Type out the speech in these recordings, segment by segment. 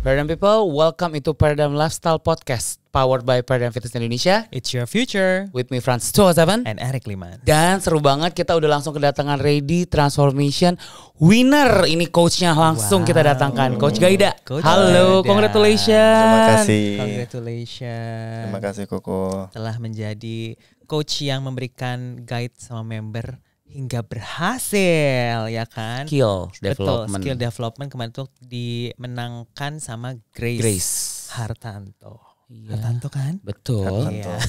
Paradigm People, welcome into Paradigm Lifestyle Podcast powered by Paradigm Fitness Indonesia. It's your future. With me Francis 207 And Eric Liman. Dan seru banget kita udah langsung kedatangan Ready Transformation winner. Ini coachnya langsung kita datangkan, Coach Gaida. Halo, Gaida. congratulations. Terima kasih. Congratulations. Terima kasih Koko. Telah menjadi coach yang memberikan guide sama member hingga berhasil, ya kan? Skill Betul, development. skill development kemarin tuh dimenangkan sama Grace Hartanto. Iya. Hartanto kan? Betul. Iya.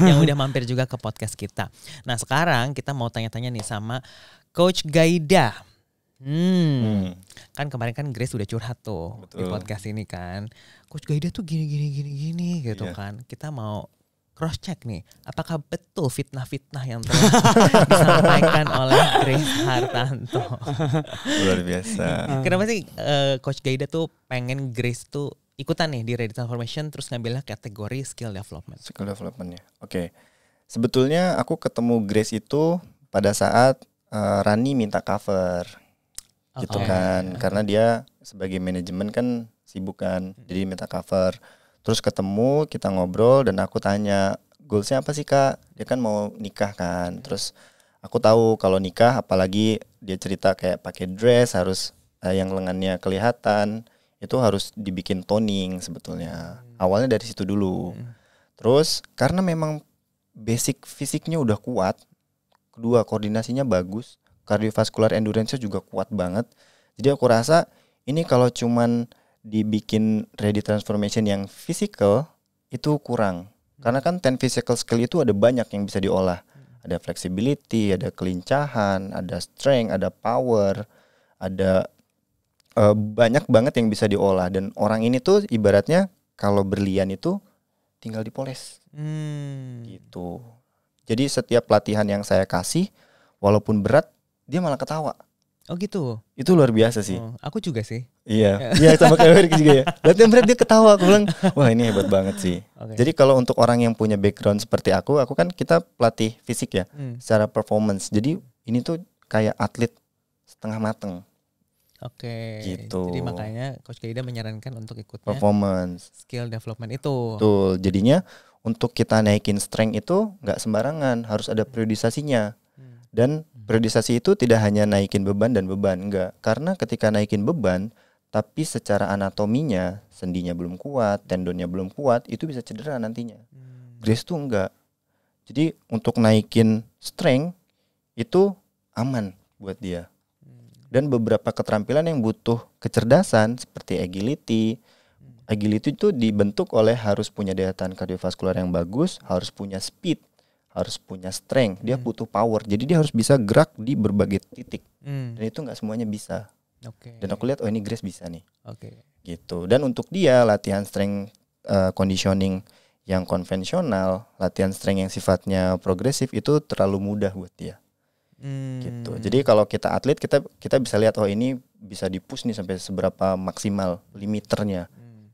Yang udah mampir juga ke podcast kita. Nah sekarang kita mau tanya-tanya nih sama Coach Gaida. Kan kemarin kan Grace udah curhat tuh. Di Betul. podcast ini kan. Coach Gaida tuh gini gitu Iya. kan. Kita mau cross check nih, apakah betul fitnah-fitnah yang telah disampaikan oleh Grace Hartanto. Luar biasa. Kenapa sih Coach Gaida tuh pengen Grace tuh ikutan nih di Ready Transformation terus ngambilnya kategori skill development? Skill development ya. Oke. Sebetulnya aku ketemu Grace itu pada saat Rani minta cover. Gitu Oke. kan. Karena dia sebagai manajemen kan sibuk kan. Jadi minta cover. Terus ketemu, kita ngobrol dan aku tanya, goalsnya apa sih Kak? Dia kan mau nikah kan. Terus aku tahu kalau nikah, apalagi dia cerita kayak pakai dress, harus yang lengannya kelihatan, itu harus dibikin toning sebetulnya. Awalnya dari situ dulu. Terus karena memang basic fisiknya udah kuat, kedua koordinasinya bagus, cardiovascular endurance-nya juga kuat banget. Jadi aku rasa ini kalau cuman dibikin Ready Transformation yang physical itu kurang. Karena kan 10 physical skill itu ada banyak yang bisa diolah. Ada flexibility, ada kelincahan, ada strength, ada power, ada banyak banget yang bisa diolah. Dan orang ini tuh ibaratnya kalau berlian itu tinggal dipoles gitu. Jadi setiap latihan yang saya kasih walaupun berat dia malah ketawa. Oh gitu. Itu luar biasa sih. Oh, aku juga sih. Iya, iya sama kayak Eric juga ya. Latihan berat dia ketawa, aku bilang, wah ini hebat banget sih. Oke. Jadi kalau untuk orang yang punya background seperti aku kan kita pelatih fisik ya, secara performance. Jadi ini tuh kayak atlet setengah mateng, Oke. Gitu. Jadi makanya Coach Gaida menyarankan untuk ikutnya performance. skill development itu. Betul. Jadinya untuk kita naikin strength itu nggak sembarangan, harus ada periodisasinya. Dan periodisasi itu tidak hanya naikin beban dan beban, enggak. Karena ketika naikin beban, tapi secara anatominya, sendinya belum kuat, tendonnya belum kuat, itu bisa cedera nantinya. Grace tuh enggak. Jadi untuk naikin strength itu aman buat dia. Dan beberapa keterampilan yang butuh kecerdasan seperti agility. Agility itu dibentuk oleh harus punya daya tahan kardiovaskular yang bagus, harus punya speed, harus punya strength, dia butuh power. Jadi dia harus bisa gerak di berbagai titik. Dan itu nggak semuanya bisa. Oke. Dan aku lihat oh ini Grace bisa nih. Oke. Gitu. Dan untuk dia latihan strength conditioning yang konvensional, latihan strength yang sifatnya progresif itu terlalu mudah buat dia. Gitu. Jadi kalau kita atlet kita bisa lihat oh ini bisa di-push nih sampai seberapa maksimal limiternya.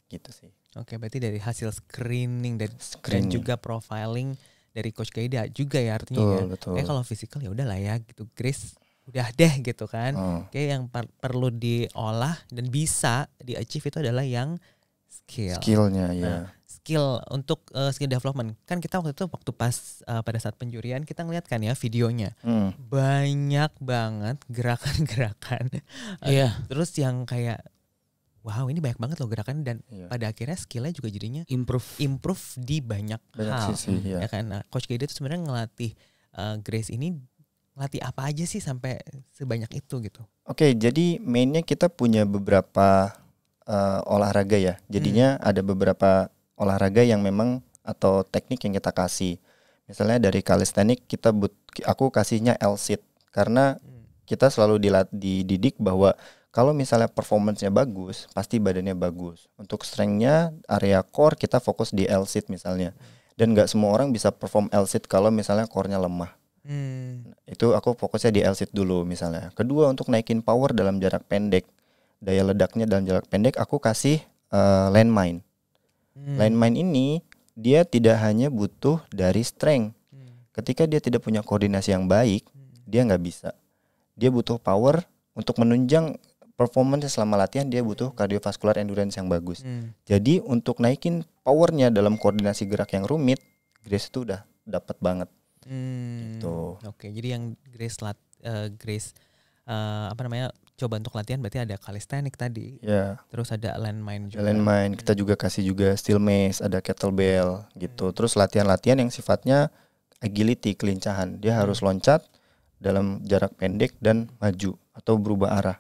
Gitu sih. Oke, berarti dari hasil screening dan Screening. juga profiling dari Coach Gaida juga ya artinya ya. Betul. Kayak kalau physical ya udahlah ya gitu. Grace udah deh gitu kan. Kayak yang perlu diolah dan bisa di-achieve itu adalah yang Skillnya ya. Nah, skill untuk skill development. Kan kita waktu itu pas pada saat penjurian kita ngeliat kan ya videonya. Banyak banget gerakan-gerakan. Iya. Terus yang kayak wow ini banyak banget loh gerakan dan Iya. pada akhirnya skillnya juga jadinya Improve. di banyak hal. sisi ya. Ya kan. Nah, Coach Gaida itu sebenarnya ngelatih Grace ini ngelatih apa aja sih sampai sebanyak itu gitu. Oke, jadi mainnya kita punya beberapa olahraga ya. Jadinya ada beberapa olahraga yang memang atau teknik yang kita kasih. Misalnya dari calisthenics aku kasihnya L-sit karena kita selalu dididik bahwa kalau misalnya performance-nya bagus, pasti badannya bagus. Untuk strength-nya, area core kita fokus di L-sit misalnya. Dan nggak semua orang bisa perform L-sit kalau misalnya core-nya lemah. Itu aku fokusnya di L-sit dulu misalnya. Kedua, untuk naikin power dalam jarak pendek, daya ledaknya dalam jarak pendek, aku kasih landmine. Landmine ini dia tidak hanya butuh dari strength. Ketika dia tidak punya koordinasi yang baik, dia nggak bisa. Dia butuh power untuk menunjang performance selama latihan dia butuh cardiovascular endurance yang bagus. Jadi untuk naikin powernya dalam koordinasi gerak yang rumit, Grace itu udah dapat banget. Gitu. Oke, jadi yang Grace coba untuk latihan berarti ada calisthenics tadi. Ya. Terus ada landmine juga. Landmine, kita juga kasih juga steel mace, ada kettlebell gitu. Terus latihan-latihan yang sifatnya agility, kelincahan. Dia harus loncat dalam jarak pendek dan maju atau berubah arah.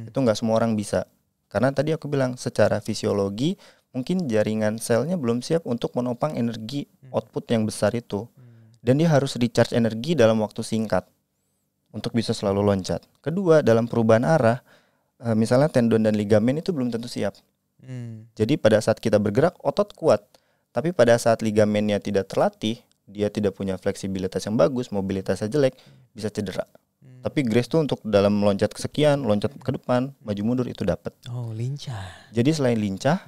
Itu nggak semua orang bisa. Karena tadi aku bilang secara fisiologi mungkin jaringan selnya belum siap untuk menopang energi output yang besar itu. Dan dia harus recharge energi dalam waktu singkat untuk bisa selalu loncat. Kedua, dalam perubahan arah, misalnya tendon dan ligamen itu belum tentu siap. Jadi pada saat kita bergerak, otot kuat. Tapi pada saat ligamennya tidak terlatih, dia tidak punya fleksibilitas yang bagus, mobilitasnya jelek, bisa cedera. Tapi Grace tuh untuk dalam meloncat kesekian, loncat ke depan, maju mundur itu dapat. Oh, lincah. Jadi selain lincah,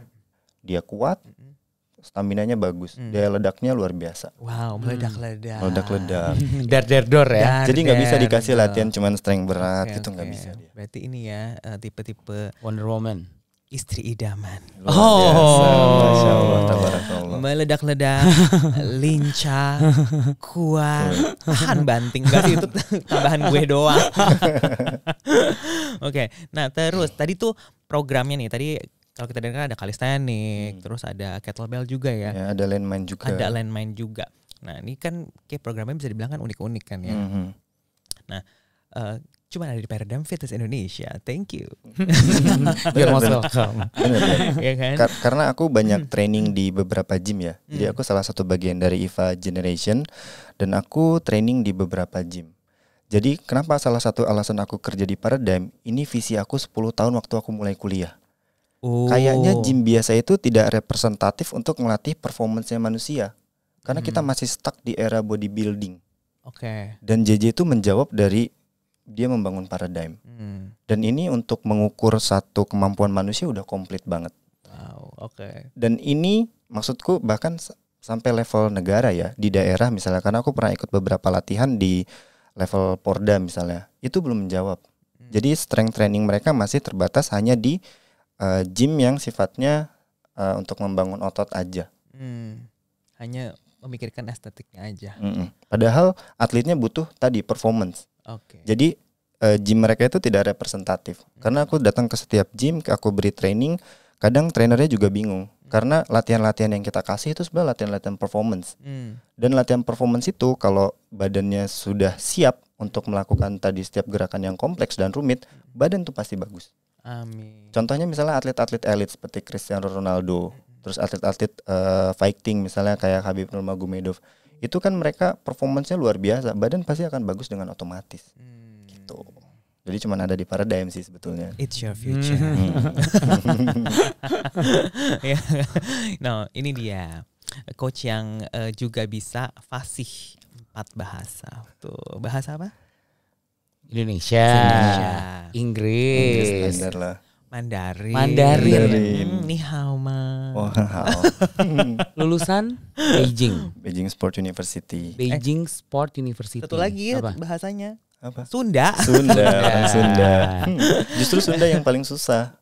dia kuat, staminanya bagus, daya ledaknya luar biasa. Wow, meledak-ledak. Meledak-ledak. Dar-der-dor ya. Jadi nggak bisa dikasih latihan cuman strength berat gitu, nggak bisa dia. Berarti ini ya tipe-tipe Wonder Woman. istri idaman. Luar biasa, Masya Allah, tabarakallah. Meledak-ledak, lincah, kuat, tahan banting. Enggak sih, itu tambahan gue doang. Oke, nah terus tadi tuh programnya nih, tadi kalau kita dengar ada calisthenics, terus ada kettlebell juga ya. Ya, ada landmine juga. Ada landmine juga. Nah ini kan kayak programnya bisa dibilang kan unik-unik kan ya. Nah cuma ada di Paradigm Fitness Indonesia. Thank you. You're most welcome. Ya kan? Karena aku banyak training di beberapa gym ya. Jadi aku salah satu bagian dari IFA Generation dan aku training di beberapa gym. Jadi kenapa salah satu alasan aku kerja di Paradigm, ini visi aku 10 tahun waktu aku mulai kuliah. Kayaknya gym biasa itu tidak representatif untuk melatih performance-nya manusia. Karena kita masih stuck di era bodybuilding. Oke. Dan JJ itu menjawab dari dia membangun Paradigm. Dan ini untuk mengukur satu kemampuan manusia udah komplit banget. Wow, oke. Dan ini maksudku bahkan sampai level negara ya, di daerah misalnya. Karena aku pernah ikut beberapa latihan di level Porda misalnya. Itu belum menjawab. Jadi strength training mereka masih terbatas hanya di gym yang sifatnya untuk membangun otot aja. Hanya memikirkan estetiknya aja. Padahal atletnya butuh tadi performance. Jadi gym mereka itu tidak representatif. Karena aku datang ke setiap gym, aku beri training, kadang trainernya juga bingung. Karena latihan-latihan yang kita kasih itu sebenarnya latihan-latihan performance. Dan latihan performance itu kalau badannya sudah siap untuk melakukan tadi setiap gerakan yang kompleks dan rumit, badan tuh pasti bagus. Amin. Contohnya misalnya atlet-atlet elit seperti Cristiano Ronaldo, terus atlet-atlet fighting misalnya kayak Khabib Nurmagomedov, itu kan mereka performance-nya luar biasa, badan pasti akan bagus dengan otomatis. Gitu. Jadi cuma ada di Paradigm sih sebetulnya. It's your future. Nah, ini dia coach yang juga bisa fasih 4 bahasa. Tuh, bahasa apa? Indonesia. Inggris. Standar lah. Mandarin. Ni hao ma. Wow. Lulusan Beijing. Beijing Sport University. Beijing Sport University. Satu lagi apa? bahasanya. Apa? Sunda. Orang Sunda. Justru Sunda yang paling susah.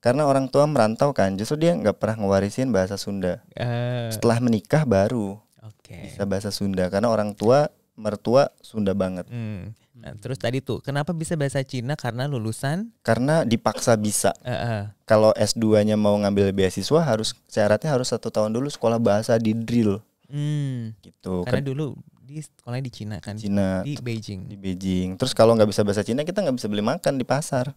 Karena orang tua merantau kan, justru dia nggak pernah ngewarisin bahasa Sunda. Setelah menikah baru bisa bahasa Sunda. Karena orang tua, mertua Sunda banget. Nah, terus tadi tuh, kenapa bisa bahasa Cina? Karena lulusan? Karena dipaksa bisa. Kalau S2-nya mau ngambil beasiswa syaratnya harus 1 tahun dulu sekolah bahasa di drill. Gitu. Karena dulu di sekolahnya di Cina kan? Cina. Di Beijing. Di Beijing. Terus kalau nggak bisa bahasa Cina kita nggak bisa beli makan di pasar,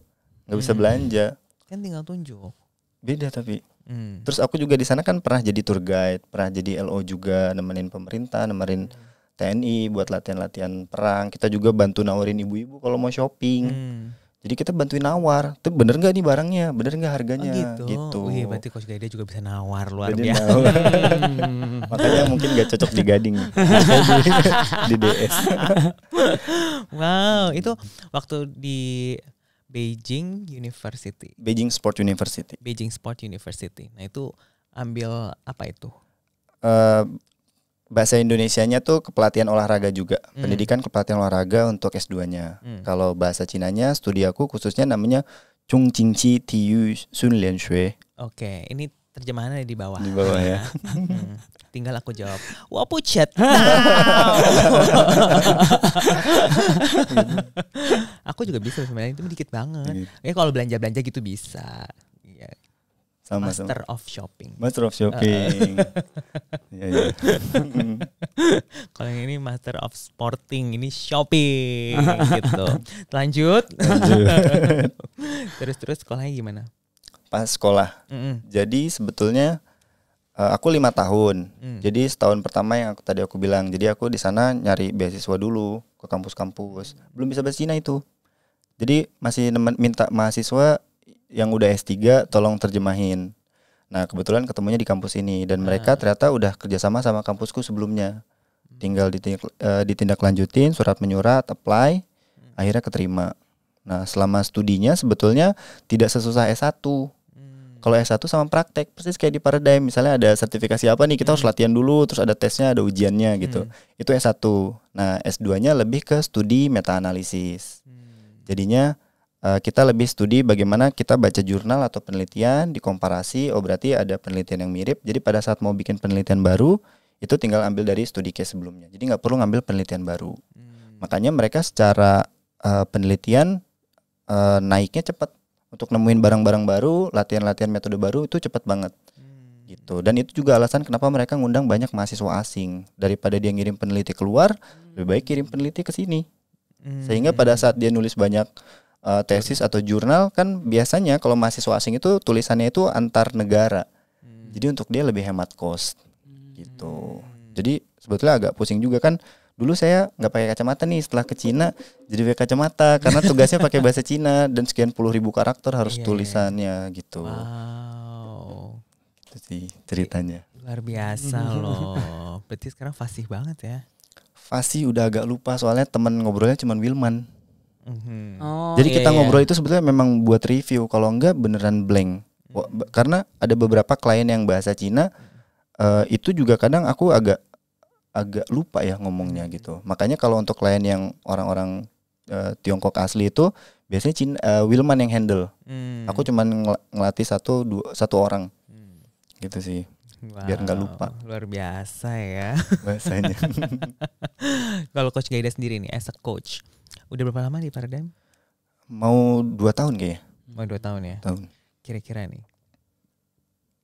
nggak bisa belanja. Kan tinggal tunjuk. Beda tapi. Terus aku juga di sana kan pernah jadi tour guide, pernah jadi LO juga, nemenin pemerintah, nemenin TNI buat latihan-latihan perang. Kita juga bantu nawarin ibu-ibu kalau mau shopping. Jadi kita bantuin nawar. Tuh bener nggak nih barangnya? Bener nggak harganya? Gitu. Wih, berarti Coach Gaida juga bisa nawar luar Jadi biasa. Makanya mungkin nggak cocok di Gading, di DS. Wow, itu waktu di Beijing University. Beijing Sport University. Beijing Sport University. Nah itu ambil apa itu? Bahasa Indonesianya tuh kepelatihan olahraga juga. Pendidikan kepelatihan olahraga untuk S2-nya. Kalau bahasa Cinanya, studi aku khususnya namanya 中经济体育训练学 Oke, ini terjemahannya di bawah. di bawah ya. Tinggal aku jawab. Wah pucet. Aku juga bisa sebenarnya, itu dikit banget. Ya kalau belanja-belanja gitu bisa. Ya. Sama Master of shopping. Master of shopping. Ya, ya. Kalau yang ini master of sporting, ini shopping gitu. Lanjut. Terus sekolahnya gimana? Pas sekolah. Jadi sebetulnya aku 5 tahun. Jadi setahun pertama yang tadi aku bilang. Jadi aku di sana nyari beasiswa dulu ke kampus-kampus. Belum bisa bahasa Cina itu. Jadi masih minta mahasiswa yang udah S3 tolong terjemahin. Nah kebetulan ketemunya di kampus ini. Dan mereka ternyata udah kerjasama sama kampusku sebelumnya. Tinggal ditindaklanjutin, surat menyurat, apply, akhirnya keterima. Nah selama studinya sebetulnya tidak sesusah S1. Kalau S1 sama praktek, persis kayak di Paradigm. Misalnya ada sertifikasi apa nih, kita harus latihan dulu, terus ada tesnya, ada ujiannya gitu. Itu S1. Nah S2-nya lebih ke studi meta-analisis. Jadinya kita lebih studi bagaimana kita baca jurnal atau penelitian, dikomparasi, oh berarti ada penelitian yang mirip. Jadi pada saat mau bikin penelitian baru, itu tinggal ambil dari studi case sebelumnya. Jadi nggak perlu ngambil penelitian baru. Makanya mereka secara penelitian naiknya cepat. Untuk nemuin barang-barang baru, latihan-latihan metode baru itu cepat banget. Gitu. Dan itu juga alasan kenapa mereka ngundang banyak mahasiswa asing. Daripada dia ngirim peneliti keluar, lebih baik kirim peneliti ke sini. Sehingga pada saat dia nulis banyak tesis atau jurnal, kan biasanya kalau mahasiswa asing itu tulisannya itu antar negara. Jadi untuk dia lebih hemat cost. Gitu. Jadi sebetulnya agak pusing juga kan. Dulu saya nggak pakai kacamata nih, setelah ke Cina jadi pakai kacamata karena tugasnya pakai bahasa Cina dan sekian puluh ribu karakter harus tulisannya gitu. Wow. Itu sih ceritanya. Luar biasa loh. Berarti sekarang fasih banget ya. Fasih udah agak lupa soalnya teman ngobrolnya cuma Wilman. Oh, Jadi kita iya. ngobrol itu sebetulnya memang buat review, kalau enggak beneran blank. Karena ada beberapa klien yang bahasa Cina itu juga kadang aku agak lupa ya ngomongnya gitu. Makanya kalau untuk klien yang orang-orang Tiongkok asli itu biasanya Wilman yang handle. Aku cuman ngelatih satu orang. Gitu sih. Wow, Biar nggak lupa. Luar biasa ya. Bahasanya. Kalau Coach Gaida sendiri nih as a coach, udah berapa lama di Paradigm? Mau 2 tahun kayaknya. Mau 2 tahun ya. Tahun. Kira-kira nih,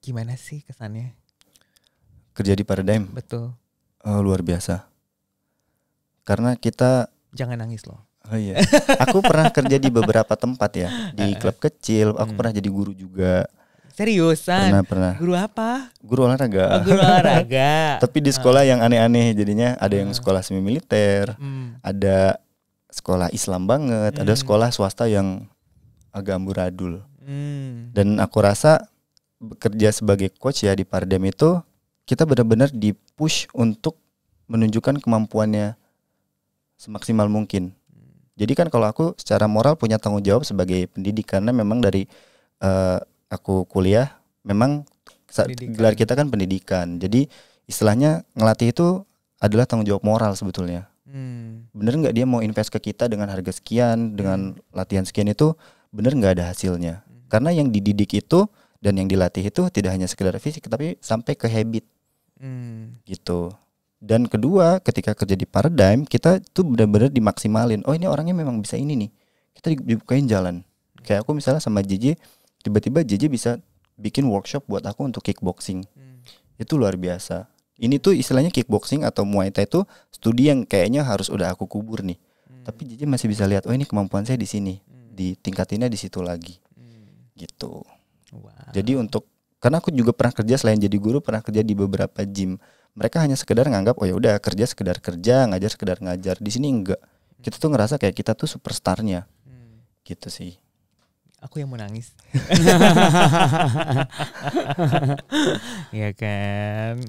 gimana sih kesannya? Kerja di Paradigm. Betul. Luar biasa. Karena kita Jangan nangis loh. Oh iya. Aku pernah kerja di beberapa tempat ya. Di klub kecil. Aku pernah jadi guru juga. Seriusan? Pernah. Guru apa? Guru olahraga. Guru olahraga. Tapi di sekolah yang aneh-aneh. Jadinya ada yang sekolah semi militer, ada sekolah Islam banget, ada sekolah swasta yang agak amburadul. Dan aku rasa bekerja sebagai coach ya di Paradigm itu, kita benar-benar di-push untuk menunjukkan kemampuannya semaksimal mungkin. Jadi kan kalau aku secara moral punya tanggung jawab sebagai pendidik, karena memang dari aku kuliah memang gelar kita kan pendidikan. Jadi istilahnya ngelatih itu adalah tanggung jawab moral sebetulnya. Bener nggak dia mau invest ke kita dengan harga sekian, dengan latihan sekian itu bener nggak ada hasilnya. Karena yang dididik itu dan yang dilatih itu tidak hanya sekedar fisik, tapi sampai ke habit. Gitu. Dan kedua, ketika kerja di Paradigm, kita tuh benar-benar dimaksimalin. Oh ini orangnya memang bisa ini nih. Kita dibukain jalan. Kayak aku misalnya sama JJ, tiba-tiba JJ bisa bikin workshop buat aku untuk kickboxing. Itu luar biasa. Ini tuh istilahnya kickboxing atau Muay Thai itu studi yang kayaknya harus udah aku kubur nih. Tapi JJ masih bisa lihat, oh ini kemampuan saya di sini. Ditingkatinnya di situ lagi. Gitu. Wow. Jadi karena aku juga pernah kerja selain jadi guru, pernah kerja di beberapa gym. Mereka hanya sekedar nganggap oh ya udah kerja sekedar kerja, ngajar sekedar ngajar. Di sini enggak. Kita tuh ngerasa kayak kita tuh superstarnya. Gitu sih. Aku yang mau nangis. Iya kan.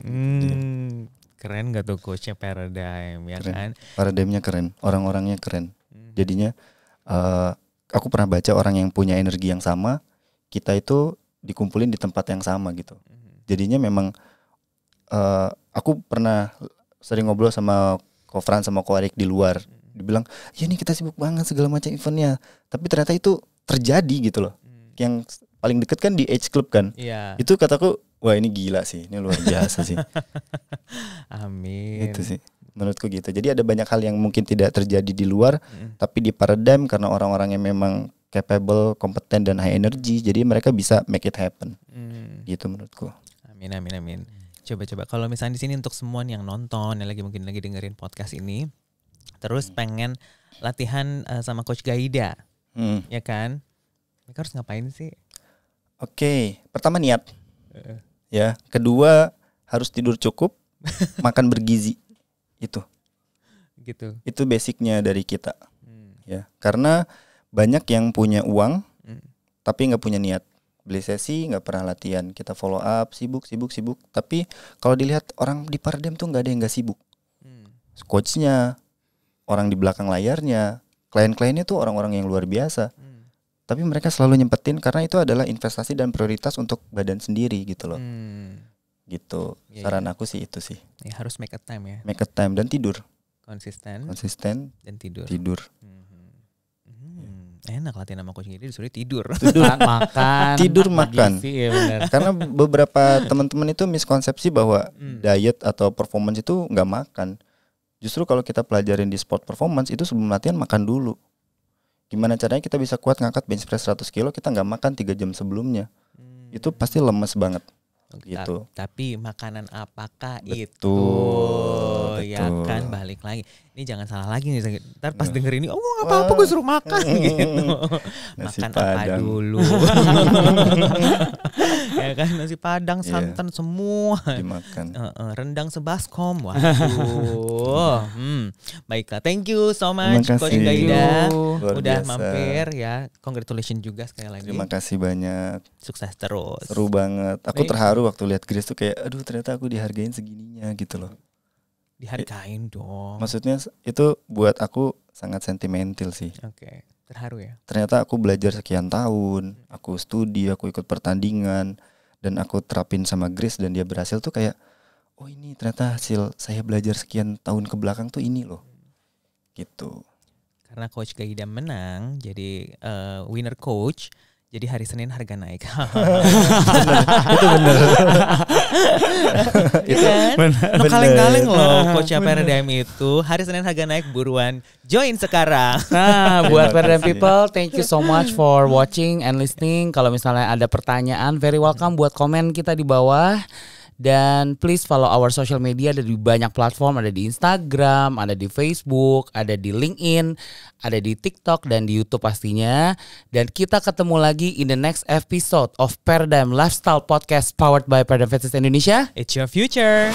Keren gak tuh coachnya Paradigm ya Keren. kan? Paradigmnya keren, orang-orangnya keren. Jadinya aku pernah baca orang yang punya energi yang sama, kita itu dikumpulin di tempat yang sama gitu. Jadinya memang aku pernah sering ngobrol sama Ko Fran sama Ko Arik di luar. Dibilang, ya nih kita sibuk banget segala macam eventnya. Tapi ternyata itu terjadi gitu loh. yang paling deket kan di Age Club kan. Iya. Itu kataku, wah ini gila sih, ini luar biasa sih. Amin. Itu sih menurutku gitu. Jadi ada banyak hal yang mungkin tidak terjadi di luar, tapi di Paradigm karena orang-orang yang memang capable, kompeten dan high energy, jadi mereka bisa make it happen. Gitu menurutku. Amin. Coba kalau misalnya di sini untuk semua yang nonton yang mungkin lagi dengerin podcast ini, terus pengen latihan sama Coach Gaida, ya kan? Mereka harus ngapain sih? Oke, pertama niat. Ya, kedua harus tidur cukup, makan bergizi. Itu basicnya dari kita. Ya, karena banyak yang punya uang tapi nggak punya niat. Beli sesi nggak pernah latihan, kita follow up sibuk. Tapi kalau dilihat orang di Paradigm tuh nggak ada yang nggak sibuk. Coachnya, orang di belakang layarnya, klien-kliennya tuh orang-orang yang luar biasa. Tapi mereka selalu nyempetin karena itu adalah investasi dan prioritas untuk badan sendiri gitu loh. Gitu. Saran aku sih itu sih. Ya, harus make a time ya. Make a time dan tidur. Konsisten Dan tidur. Enak latihan sama Coach Gaida disuruh tidur. Makan. Tidur makan. Gizi, ya benar. Karena beberapa teman-teman itu miskonsepsi bahwa diet atau performance itu nggak makan. Justru kalau kita pelajarin di sport performance itu sebelum latihan makan dulu. Gimana caranya kita bisa kuat ngangkat bench press 100 kilo kita nggak makan 3 jam sebelumnya. Itu pasti lemes banget. Gitu. Tapi makanan apakah itu? Betul. Ya kan, balik lagi. Ini jangan salah lagi nih. Ntar pas denger ini, nggak apa-apa gue suruh makan gitu. Nasi Makan apa Padang. dulu? Ya kan, nasi Padang, santan semua. Dimakan. Rendang sebaskom. Waduh. Baiklah, thank you so much Terima Coach kasih. Gaida. Luar Udah biasa. mampir ya. Congratulations juga sekali lagi. Terima kasih banyak. Sukses terus. Seru banget. Aku terharu waktu lihat Grace tuh kayak aduh ternyata aku dihargain segininya gitu loh. Dihargain dong. Maksudnya itu buat aku sangat sentimental sih. Oke, terharu ya. Ternyata aku belajar sekian tahun, aku studi, aku ikut pertandingan dan aku terapin sama Grace dan dia berhasil tuh kayak oh ini ternyata hasil saya belajar sekian tahun ke belakang tuh ini loh. Gitu. Karena Coach Gaida menang jadi winner coach. Jadi hari Senin harga naik. Itu bener. Itu no kaleng-kaleng loh Coach Paradigm itu. Hari Senin harga naik, buruan join sekarang. Nah, buat Terima Paradigm kasih. people, thank you so much for watching and listening. Kalau misalnya ada pertanyaan, very welcome buat komen kita di bawah. Dan please follow our social media, ada di banyak platform, ada di Instagram, ada di Facebook, ada di LinkedIn, ada di TikTok dan di YouTube pastinya. Dan kita ketemu lagi in the next episode of Paradigm Lifestyle Podcast powered by Paradigm Fitness Indonesia. It's your future.